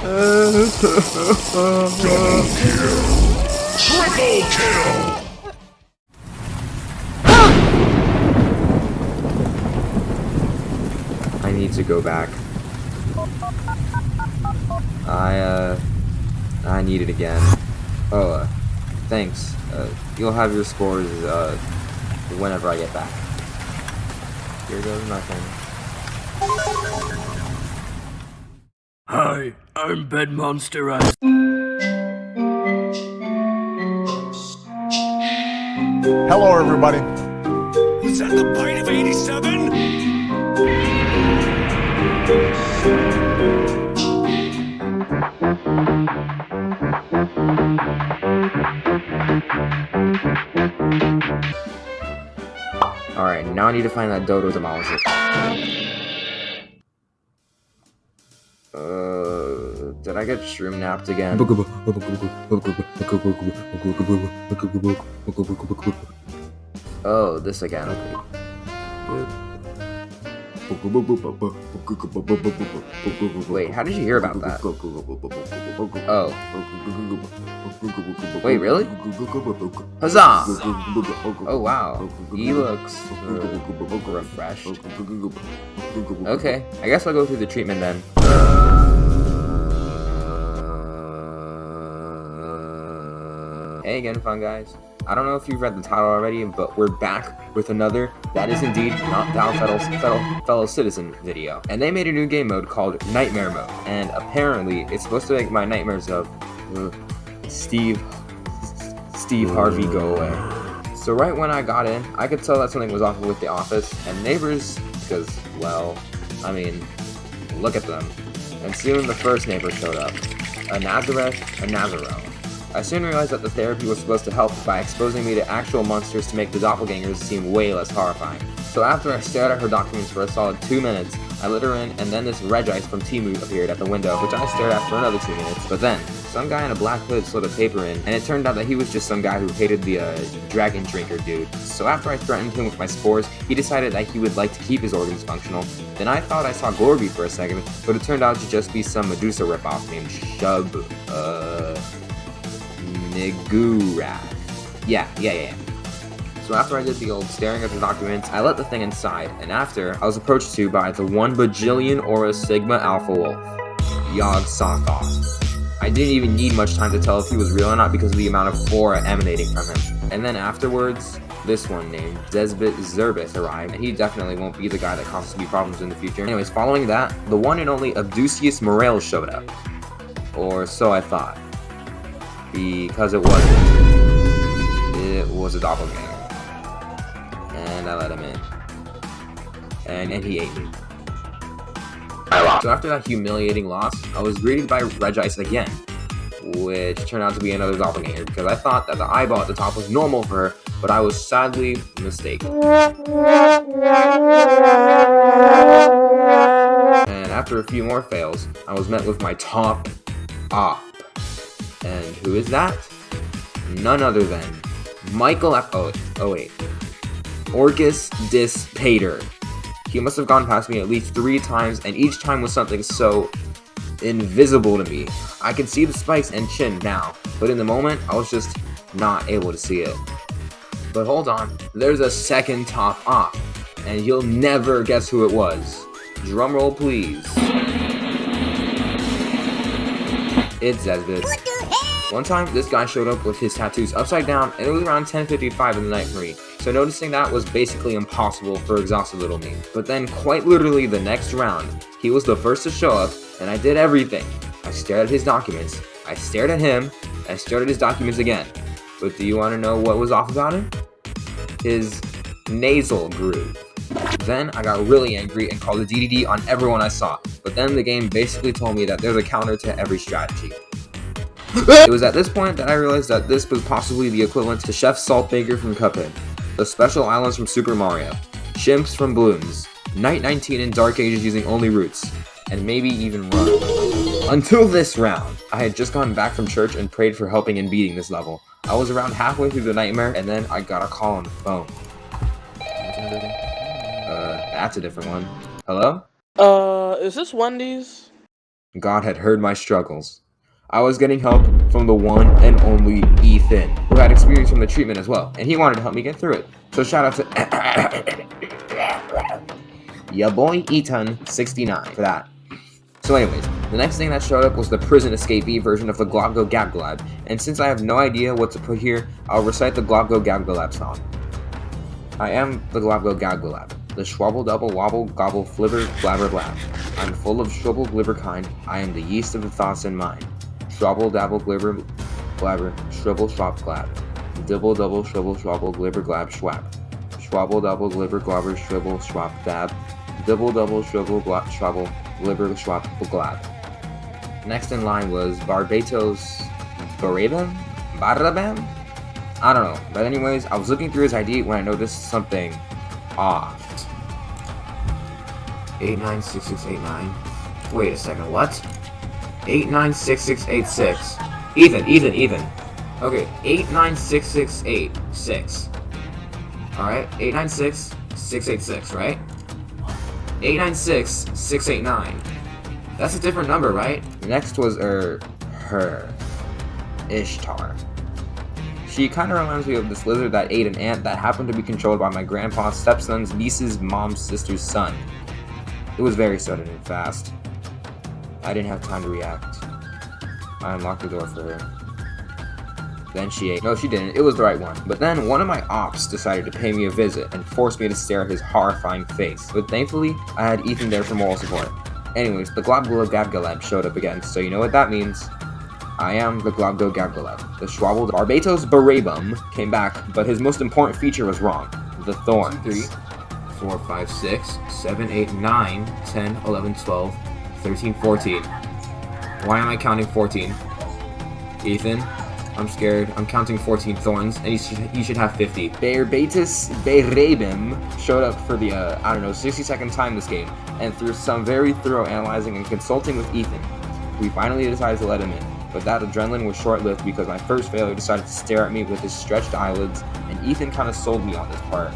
Double kill! Triple kill! I need to go back. I need it again. Oh, thanks. You'll have your scores, whenever I get back. Here goes nothing. Hi, I'm Bed Monster. Hello, everybody. Was that the bite of 87? Alright, now I need to find that dodo demolisher. Did I get shroom napped again? Oh, this again. Wait, how did you hear about that? Oh. Wait, really? Huzzah! Oh, wow. He looks refreshed. Okay, I guess I'll go through the treatment then. Hey again, funguys. I don't know if you've read the title already, but we're back with another That Is Indeed Not Thou Fellow Citizen video. And they made a new game mode called Nightmare Mode. And apparently, it's supposed to make my nightmares of Steve Harvey go away. So right when I got in, I could tell that something was off with the office and neighbors, because, well, I mean, look at them. And soon the first neighbor showed up. A Nazareth, a Nazaro. I soon realized that the therapy was supposed to help by exposing me to actual monsters to make the doppelgangers seem way less horrifying. So after I stared at her documents for a solid 2 minutes, I let her in, and then this Regice from Temu appeared at the window, which I stared at for another 2 minutes. But then, some guy in a black hood slid a paper in, and it turned out that he was just some guy who hated the dragon drinker dude. So after I threatened him with my spores, he decided that he would like to keep his organs functional. Then I thought I saw Gorby for a second, but it turned out to just be some Medusa ripoff named Nigurath. Yeah. So after I did the old staring at the documents, I let the thing inside, and after, I was approached to by the 1 bajillion Aura Sigma Alpha Wolf, Yogg Sothoth. I didn't even need much time to tell if he was real or not because of the amount of aura emanating from him. And then afterwards, this one named Zesbit Zerbith arrived, and he definitely won't be the guy that causes me problems in the future. Anyways, following that, the one and only Abducius Morel showed up. Or so I thought. Because it wasn't. It was a doppelganger. And I let him in. And he ate me. I lost. So after that humiliating loss, I was greeted by Regice again, which turned out to be another doppelganger because I thought that the eyeball at the top was normal for her, but I was sadly mistaken. And after a few more fails, I was met with my top op. And who is that? None other than Michael Orcus Dis Pater. He must have gone past me at least 3 times, and each time was something so invisible to me. I could see the spikes and chin now, but in the moment, I was just not able to see it. But hold on, there's a second top op, and you'll never guess who it was. Drumroll please. It's Zesbit. One time, this guy showed up with his tattoos upside down, and it was around 10:55 in the night for me, so noticing that was basically impossible for exhausted little me. But then, quite literally the next round, he was the first to show up, and I did everything. I stared at his documents, I stared at him, I stared at his documents again. But do you want to know what was off about him? His nasal groove. Then I got really angry and called a DDD on everyone I saw, but then the game basically told me that there's a counter to every strategy. It was at this point that I realized that this was possibly the equivalent to Chef Saltbaker from Cuphead, the Special Islands from Super Mario, Chimps from Bloons, Night 19 in Dark Ages using only roots, and maybe even Run. Until this round, I had just gotten back from church and prayed for helping in beating this level. I was around halfway through the nightmare, and then I got a call on the phone. That's a different one. Hello? Is this Wendy's? God had heard my struggles. I was getting help from the one and only Ethan, who had experience from the treatment as well, and he wanted to help me get through it. So shout out to ya boy Ethan69 for that. So anyways, the next thing that showed up was the prison escapee version of the Globgo Gabgalab, and since I have no idea what to put here, I'll recite the Globgo Gabgalab song. I am the Globgo Gabgalab, the schwabble double wobble gobble flibber blabber blab. I'm full of shrubble glibber kind, I am the yeast of the thoughts in mind. Schwabble dabble glibber blabber, shrubble schwab glab. Dibble double shrubble schwabble glibber glab schwab. Schwabble double glibber globber shribble schwab dab. Dibble double shrubble glab schwabble glibber schwab glab. Next in line was Barbatos Barabam? Barabam? I don't know, but anyways, I was looking through his ID when I noticed something off. 896689. Wait a second, what? 896686. Ethan. Okay, 896686. Alright, 896686, right? 896689. That's a different number, right? Next was her Ishtar. She kind of reminds me of this lizard that ate an ant that happened to be controlled by my grandpa's stepson's niece's mom's sister's son. It was very sudden and fast. I didn't have time to react. I unlocked the door for her. Then she ate. No, she didn't. It was the right one. But then one of my opps decided to pay me a visit and forced me to stare at his horrifying face. But thankfully, I had Ethan there for moral support. Anyways, the Globgo Gabgalab showed up again, so you know what that means. I am the Globgo Gabgalab. The schwabbled Barbatos Barabum came back, but his most important feature was wrong. The thorns. 3, 4, 5, 6, 7, 8, 9, 10, 11, 12, 13, 14. Why am I counting 14? Ethan, I'm scared. I'm counting 14 thorns, and he should have 50. Barbatos Barabum showed up for the, 60-second time this game, and through some very thorough analyzing and consulting with Ethan, we finally decided to let him in. But that adrenaline was short-lived because my first failure decided to stare at me with his stretched eyelids, and Ethan kind of sold me on this part.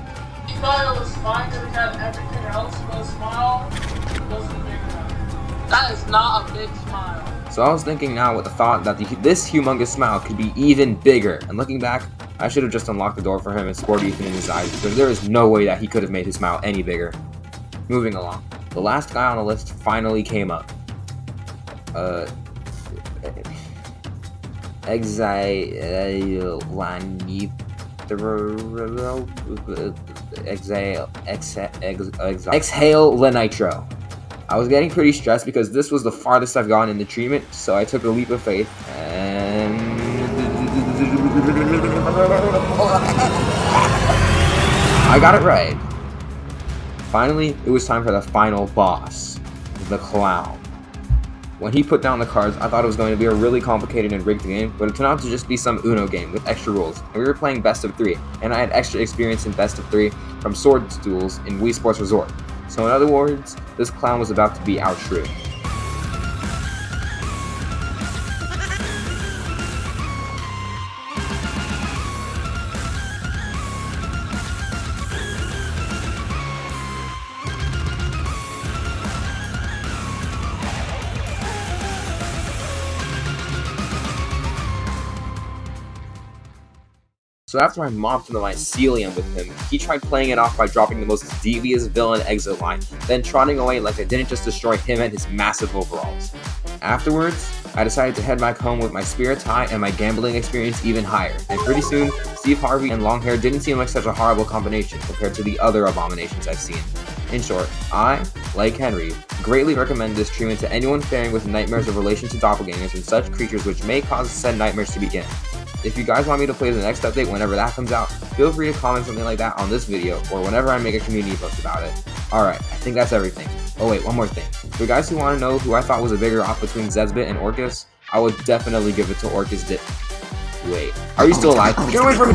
You thought it was fine because we had everything else, but a smile wasn't big enough. That is not a big smile. So I was thinking now with the thought that this humongous smile could be even bigger, and looking back, I should have just unlocked the door for him and scored Ethan in his eyes, because there is no way that he could have made his smile any bigger. Moving along. The last guy on the list finally came up. Exhale Lenitro. I was getting pretty stressed because this was the farthest I've gone in the treatment, so I took a leap of faith and I got it right. Finally, it was time for the final boss, the clown. When he put down the cards, I thought it was going to be a really complicated and rigged game, but it turned out to just be some Uno game with extra rules, and we were playing best of 3, and I had extra experience in best of 3 from sword duels in Wii Sports Resort. So in other words, this clown was about to be our shrew. So after I mopped the mycelium with him, he tried playing it off by dropping the most devious villain exit line, then trotting away like I didn't just destroy him and his massive overalls. Afterwards, I decided to head back home with my spirits high and my gambling experience even higher, and pretty soon, Steve Harvey and long hair didn't seem like such a horrible combination compared to the other abominations I've seen. In short, I, like Henry, greatly recommend this treatment to anyone faring with nightmares of relation to doppelgangers and such creatures which may cause said nightmares to begin. If you guys want me to play the next update whenever that comes out, feel free to comment something like that on this video or whenever I make a community post about it. Alright, I think that's everything. Oh wait, one more thing. For guys who want to know who I thought was a bigger off between Zezbit and Orcus, I would definitely give it to Orcus. Wait, are you still alive? Get away from me!